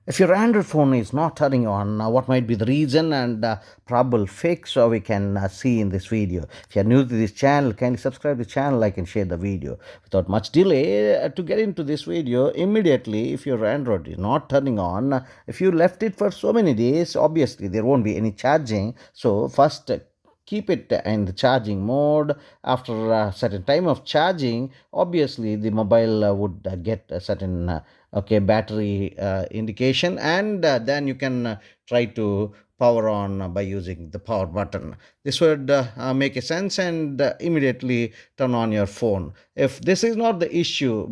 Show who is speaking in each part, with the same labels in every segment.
Speaker 1: If your Android phone is not turning on, what might be the reason and probable fix we can see in this video. If you are new to this channel, kindly subscribe to the channel, like and share the video. Without much delay, to get into this video, immediately if your Android is not turning on, if you left it for so many days, obviously there won't be any charging. So first keep it in the charging mode. After a certain time of charging, obviously the mobile would get a certain battery indication, and then you can try to power on by using the power button. This would make a sense, and immediately turn on your phone. If this is not the issue,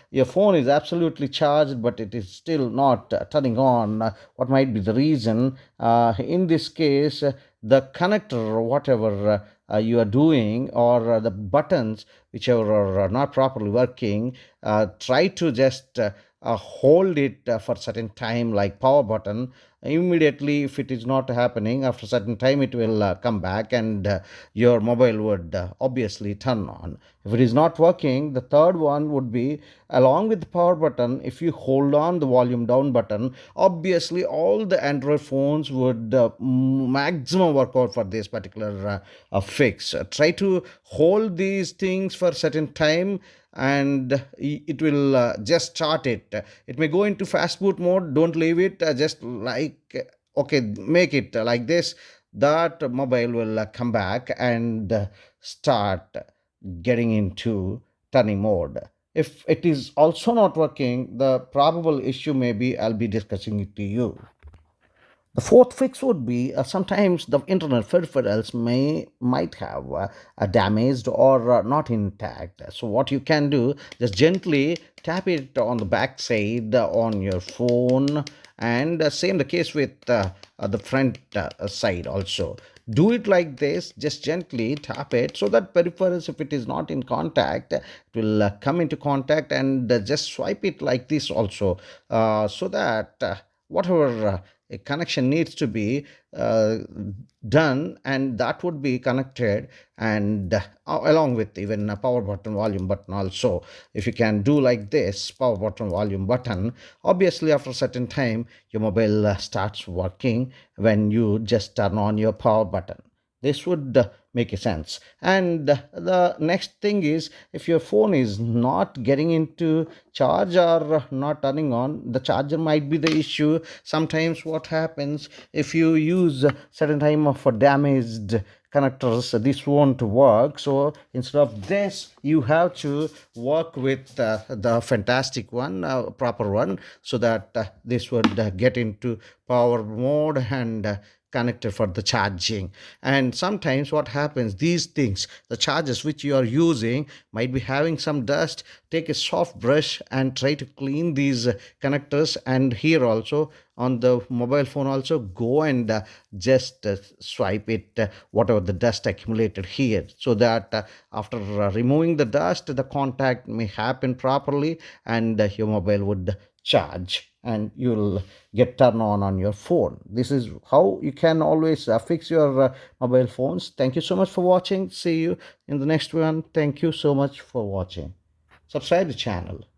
Speaker 1: your phone is absolutely charged but it is still not turning on, what might be the reason? In this case, the connector or whatever you are doing, or the buttons whichever are not properly working, try to just hold it for certain time, like power button. Immediately if it is not happening, after certain time it will come back, and your mobile would obviously turn on. If it is not working, the third one would be, along with the power button, if you hold on the volume down button, obviously all the Android phones would maximum work out for this particular fix. Try to hold these things for certain time, and it will just start it. It may go into fast boot mode. Don't leave it just like okay, make it like this. That mobile will come back and start getting into turning mode. If it is also not working, the probable issue may be, I'll be discussing it to you. The fourth fix would be, sometimes the internet peripherals might have damaged or not intact. So what you can do, just gently tap it on the back side on your phone, and same the case with the front side also. Do it like this, just gently tap it, so that peripherals, if it is not in contact, it will come into contact, and just swipe it like this also, so that whatever a connection needs to be uh, done, and that would be connected, and along with even a power button, volume button also. If you can do like this, power button, volume button, obviously after a certain time your mobile starts working when you just turn on your power button. This would make a sense. And the next thing is, if your phone is not getting into charge or not turning on, the charger might be the issue. Sometimes what happens, if you use certain time of damaged connectors, this won't work. So instead of this, you have to work with the fantastic one, proper one, so that this would get into power mode and connected for the charging. And sometimes what happens, these things, the chargers which you are using might be having some dust. Take a soft brush and try to clean these connectors, and here also on the mobile phone also, go and just swipe it, whatever the dust accumulated here, so that after removing the dust, the contact may happen properly, and your mobile would charge, and you'll get turn on your phone. This is how you can always fix your mobile phones. Thank you so much for watching. See you in the next one. Thank you so much for watching. Subscribe the channel.